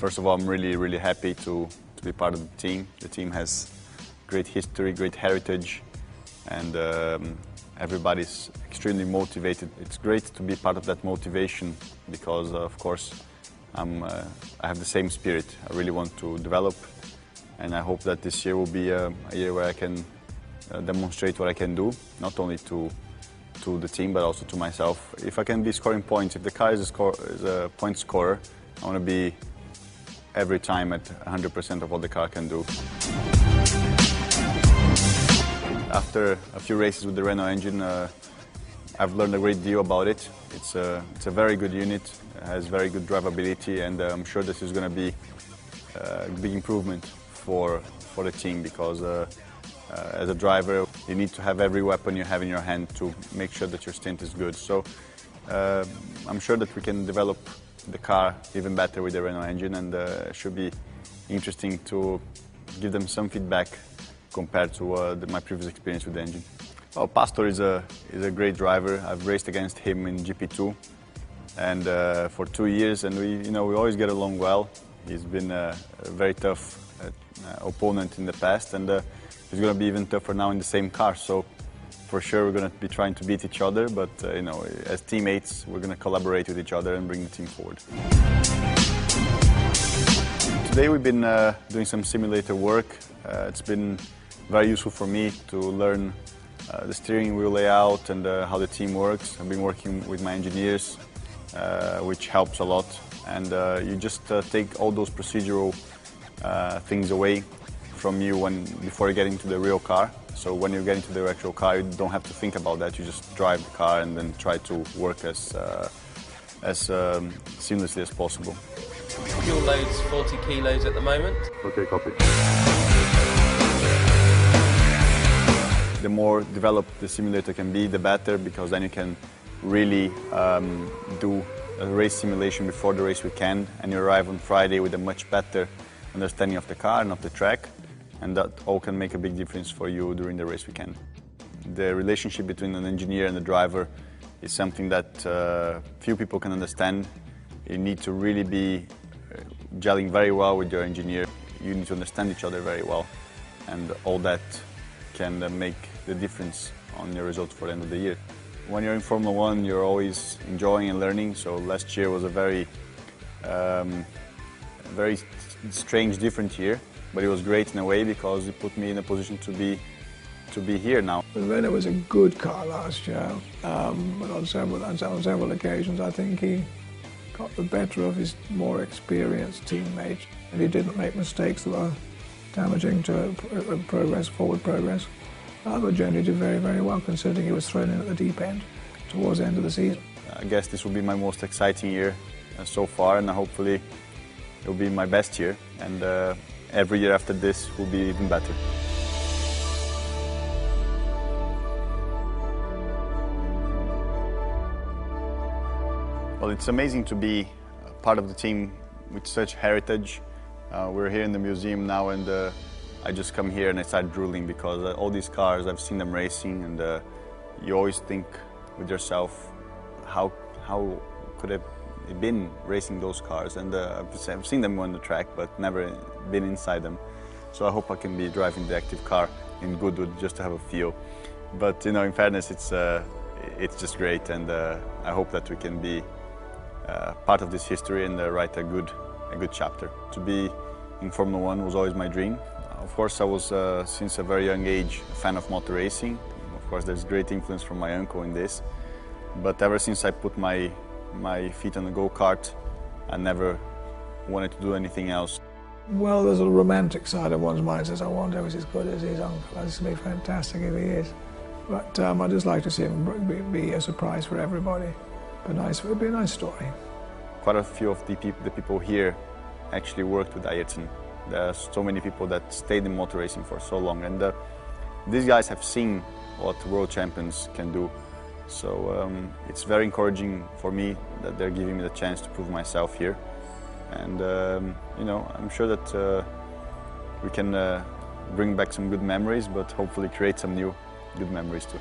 First of all, I'm really happy to be part of the team. The team has great history, great heritage, and everybody's extremely motivated. It's great to be part of that motivation because, of course, I have the same spirit. I really want to develop, and I hope that this year will be a year where I can demonstrate what I can do, not only to the team but also to myself. If I can be scoring points, if the car is a point scorer, I want to be every time at 100% of what the car can do. After a few races with the Renault engine, I've learned a great deal about it. It's a very good unit, it has very good drivability, and I'm sure this is going to be a big improvement for the team because as a driver, you need to have every weapon you have in your hand to make sure that your stint is good. So I'm sure that we can develop the car even better with the Renault engine, and it should be interesting to give them some feedback compared to my previous experience with the engine. Well, Pastor is a great driver. I've raced against him in GP2 and for 2 years, and we always get along well. He's been a very tough opponent in the past, and he's going to be even tougher now in the same car. So for sure we're going to be trying to beat each other, but as teammates we're going to collaborate with each other and bring the team forward. Today we've been doing some simulator work. It's been very useful for me to learn the steering wheel layout and how the team works. I've been working with my engineers, which helps a lot. And you just take all those procedural things away from you before you get into the real car. So when you get into the actual car, you don't have to think about that. You just drive the car and then try to work as seamlessly as possible. Fuel load's 40 kilos at the moment. Okay, copy. The more developed the simulator can be, the better, because then you can really do a race simulation before the race weekend, and you arrive on Friday with a much better understanding of the car and of the track, and that all can make a big difference for you during the race weekend. The relationship between an engineer and the driver is something that few people can understand. You need to really be gelling very well with your engineer. You need to understand each other very well, and all that can make the difference on your results for the end of the year. When you're in Formula One, you're always enjoying and learning, so last year was a very strange, different year, but it was great in a way because it put me in a position to be here now. The Renault was a good car last year, but on several occasions I think he got the better of his more experienced teammates, and he didn't make mistakes that were damaging to forward progress. But generally did very well, considering he was thrown in at the deep end towards the end of the season. I guess this will be my most exciting year so far, and hopefully it will be my best year, and every year after this will be even better. Well, it's amazing to be part of the team with such heritage. We're here in the museum now, and I just come here and I start drooling because all these cars, I've seen them racing, and you always think with yourself, how could it have been racing those cars? And I've seen them on the track, but never been inside them. So I hope I can be driving the active car in Goodwood just to have a feel. But in fairness, it's just great, and I hope that we can be part of this history and write a good chapter. To be in Formula One was always my dream. Of course, I was, since a very young age, a fan of motor racing. Of course, there's great influence from my uncle in this. But ever since I put my feet on the go-kart, I never wanted to do anything else. Well, there's a romantic side of one's mind that says, I wonder if he's as good as his uncle. This would be fantastic if he is. But I'd just like to see him be a surprise for everybody. It'd be a nice story. Quite a few of the people here actually worked with Ayrton. There are so many people that stayed in motor racing for so long, and these guys have seen what world champions can do. So it's very encouraging for me that they're giving me the chance to prove myself here. And I'm sure that we can bring back some good memories, but hopefully create some new good memories too.